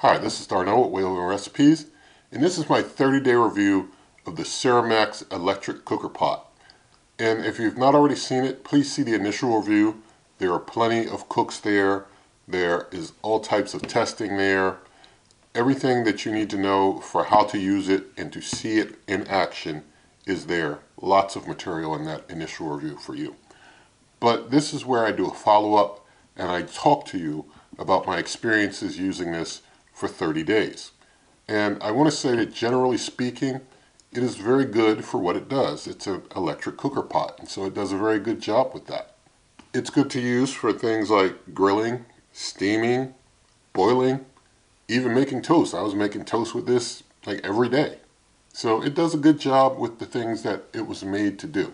Hi, this is Darnell with Whale Recipes, and this is my 30-day review of the CERAMAX Electric Cooker Pot. And if you've not already seen it, please see the initial review. There are plenty of cooks there. There is all types of testing there. Everything that you need to know for how to use it and to see it in action is there. Lots of material in that initial review for you. But this is where I do a follow-up and I talk to you about my experiences using this for 30 days. And I want to say that generally speaking, it is very good for what it does. It's an electric cooker pot, and so it does a very good job with that. It's good to use for things like grilling, steaming, boiling, even making toast. I was making toast with this like every day. So it does a good job with the things that it was made to do.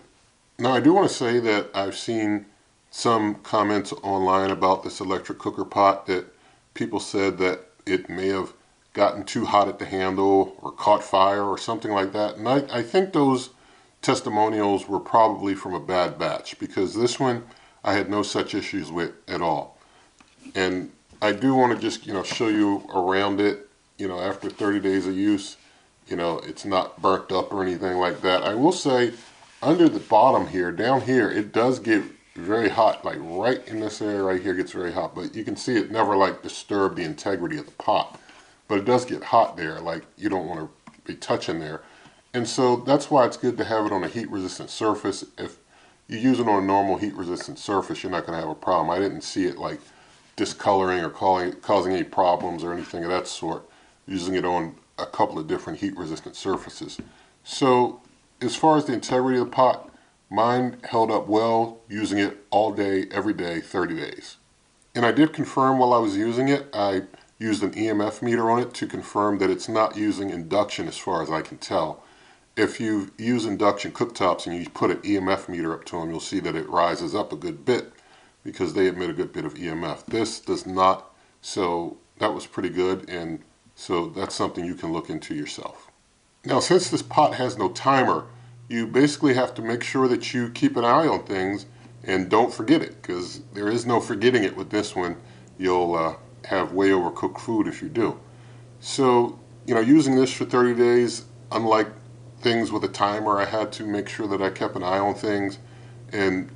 Now I do want to say that I've seen some comments online about this electric cooker pot that people said that it may have gotten too hot at the handle or caught fire or something like that. And I think those testimonials were probably from a bad batch, because this one I had no such issues with at all. And I do want to just, show you around it, after 30 days of use, it's not burnt up or anything like that. I will say under the bottom here, down here, it does get very hot, like right in this area right here gets very hot, but you can see it never like disturb the integrity of the pot. But it does get hot there, like you don't want to be touching there. And so that's why it's good to have it on a heat resistant surface. If you use it on a normal heat resistant surface, you're not going to have a problem. I didn't see it like discoloring or causing any problems or anything of that sort, using it on a couple of different heat resistant surfaces. So as far as the integrity of the pot, mine held up well, using it all day, every day, 30 days. And I did confirm while I was using it, I used an EMF meter on it to confirm that it's not using induction as far as I can tell. If you use induction cooktops and you put an EMF meter up to them, you'll see that it rises up a good bit because they emit a good bit of EMF. This does not, so that was pretty good, and so that's something you can look into yourself. Now, since this pot has no timer, you basically have to make sure that you keep an eye on things and don't forget it, because there is no forgetting it with this one. You'll have way overcooked food if you do. So, using this for 30 days, unlike things with a timer, I had to make sure that I kept an eye on things. And,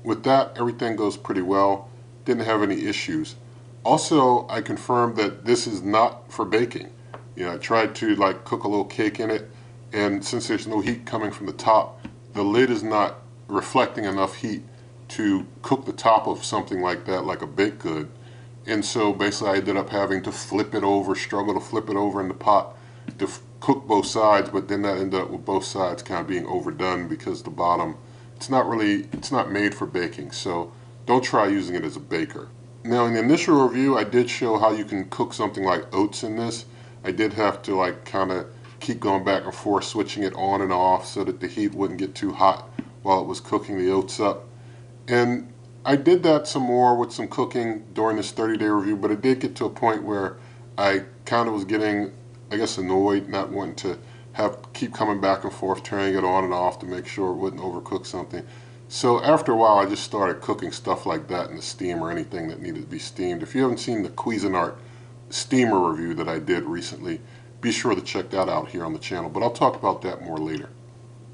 with that, everything goes pretty well. Didn't have any issues. Also, I confirmed that this is not for baking. I tried to cook a little cake in it, and since there's no heat coming from the top, the lid is not reflecting enough heat to cook the top of something like that, like a baked good. And so basically I ended up having to flip it over, struggle to flip it over in the pot to cook both sides, but then that ended up with both sides kind of being overdone because the bottom, it's not made for baking, so don't try using it as a baker. Now in the initial review I did show how you can cook something like oats in this. I did have to kind of keep going back and forth, switching it on and off so that the heat wouldn't get too hot while it was cooking the oats up. And I did that some more with some cooking during this 30-day review, but it did get to a point where I kind of was getting, I guess, annoyed, not wanting to keep coming back and forth, turning it on and off to make sure it wouldn't overcook something. So after a while I just started cooking stuff like that in the steam, or anything that needed to be steamed. If you haven't seen the Cuisinart steamer review that I did recently, be sure to check that out here on the channel, but I'll talk about that more later.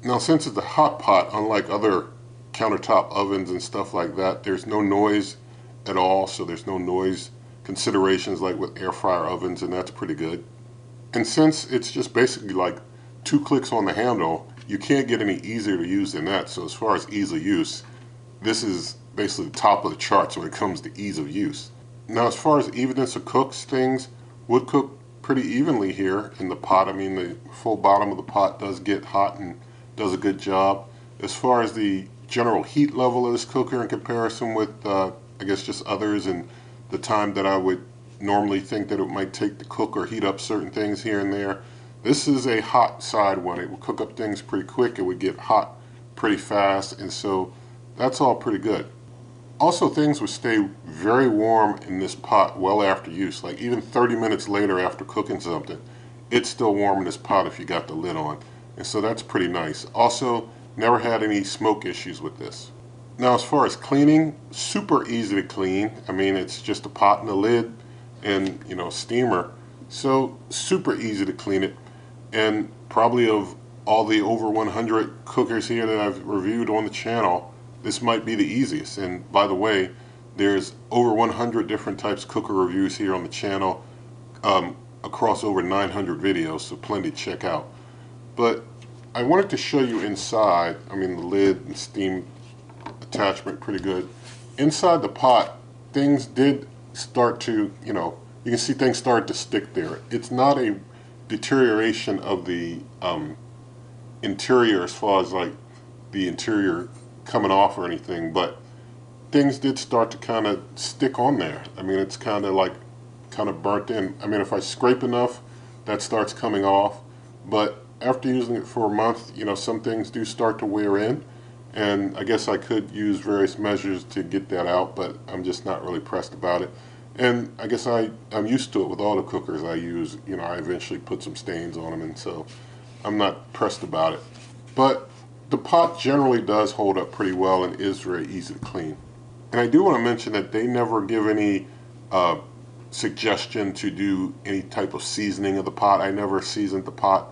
Now, since it's a hot pot, unlike other countertop ovens and stuff like that, there's no noise at all, so there's no noise considerations like with air fryer ovens, and that's pretty good. And since it's just basically like 2 clicks on the handle, you can't get any easier to use than that. So as far as ease of use, this is basically the top of the charts when it comes to ease of use. Now, as far as evenness of cooks, things would cook pretty evenly here in the pot. I mean, the full bottom of the pot does get hot and does a good job. As far as the general heat level of this cooker in comparison with, I guess, just others, and the time that I would normally think that it might take to cook or heat up certain things here and there, this is a hot side one. It will cook up things pretty quick. It would get hot pretty fast, and so that's all pretty good. Also, things would stay very warm in this pot well after use. Like even 30 minutes later after cooking something, it's still warm in this pot if you got the lid on. And so that's pretty nice. Also, never had any smoke issues with this. Now, as far as cleaning, super easy to clean. I mean, it's just a pot and a lid. and steamer. So super easy to clean it, and probably of all the over 100 cookers here that I've reviewed on the channel, this might be the easiest. And by the way, there's over 100 different types of cooker reviews here on the channel, across over 900 videos, so plenty to check out. But I wanted to show you inside. I mean, the lid and steam attachment pretty good. Inside the pot, things did start to, you can see things start to stick there. It's not a deterioration of the interior as far as like the interior coming off or anything, but things did start to kind of stick on there. I mean, it's kind of burnt in. I mean, if I scrape enough, that starts coming off, but after using it for a month, some things do start to wear in, and I guess I could use various measures to get that out, but I'm just not really pressed about it. And I guess I'm used to it with all the cookers I use. I eventually put some stains on them, and so I'm not pressed about it. But the pot generally does hold up pretty well and is very easy to clean. And I do want to mention that they never give any suggestion to do any type of seasoning of the pot. I never seasoned the pot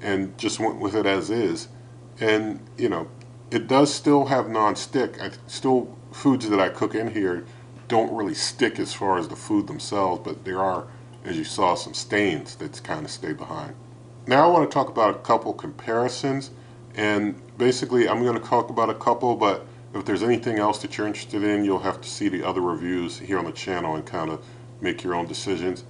and just went with it as is. And it does still have non-stick. Still, foods that I cook in here don't really stick as far as the food themselves, but there are, as you saw, some stains that kind of stay behind. Now I want to talk about a couple comparisons, and basically I'm going to talk about a couple, but if there's anything else that you're interested in, you'll have to see the other reviews here on the channel and kind of make your own decisions.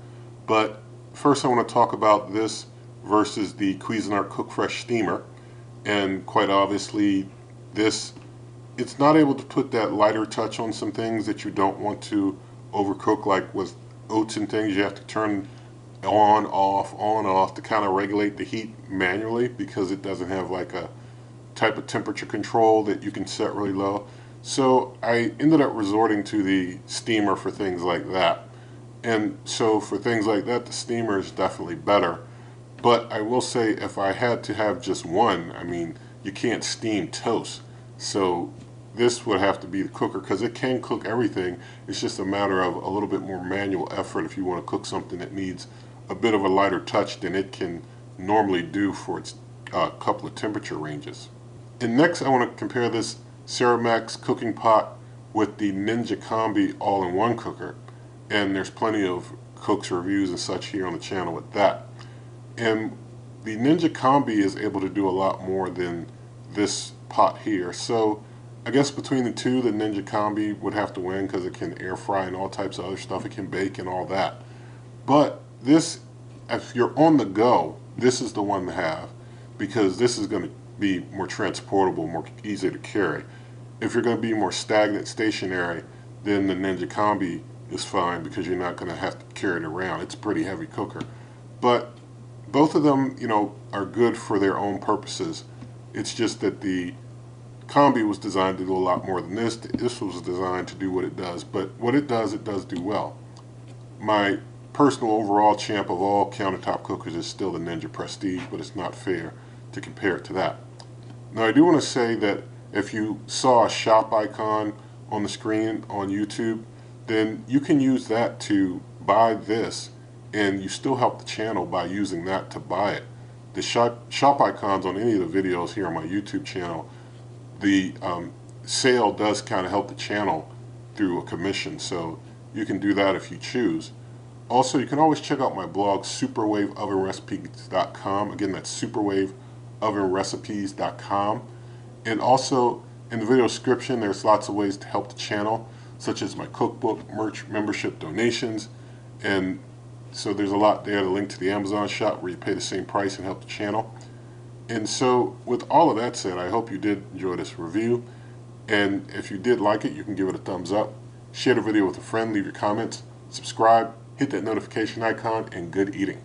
But first I want to talk about this versus the Cuisinart Cook Fresh Steamer, and quite obviously it's not able to put that lighter touch on some things that you don't want to overcook, like with oats and things. You have to turn on, off to kind of regulate the heat manually, because it doesn't have like a type of temperature control that you can set really low. So I ended up resorting to the steamer for things like that. And so for things like that, the steamer is definitely better. But I will say, if I had to have just one, I mean, you can't steam toast. So this would have to be the cooker, because it can cook everything. It's just a matter of a little bit more manual effort if you want to cook something that needs a bit of a lighter touch than it can normally do for its couple of temperature ranges. And next I want to compare this CERAMAX cooking pot with the Ninja Combi all-in-one cooker. And there's plenty of cooks reviews and such here on the channel with that. And the Ninja Combi is able to do a lot more than this pot here. So I guess between the two, the Ninja Combi would have to win, because it can air fry and all types of other stuff. It can bake and all that. But this, if you're on the go, this is the one to have, because this is going to be more transportable, more easy to carry. If you're going to be more stagnant, stationary, then the Ninja Combi is fine, because you're not going to have to carry it around. It's a pretty heavy cooker. But both of them, are good for their own purposes. It's just that the Combi was designed to do a lot more than this. This was designed to do what it does, but what it does do well. My personal overall champ of all countertop cookers is still the Ninja Prestige, but it's not fair to compare it to that. Now I do want to say that if you saw a shop icon on the screen on YouTube, then you can use that to buy this, and you still help the channel by using that to buy it. The shop icons on any of the videos here on my YouTube channel, the sale does kind of help the channel through a commission, so you can do that if you choose. Also, you can always check out my blog, superwaveovenrecipes.com. Again, that's superwaveovenrecipes.com. And also, in the video description, there's lots of ways to help the channel, such as my cookbook, merch, membership, donations, and so there's a lot there. The link to the Amazon shop where you pay the same price and help the channel. And so with all of that said, I hope you did enjoy this review. And if you did like it, you can give it a thumbs up. Share the video with a friend, leave your comments, subscribe, hit that notification icon, and good eating.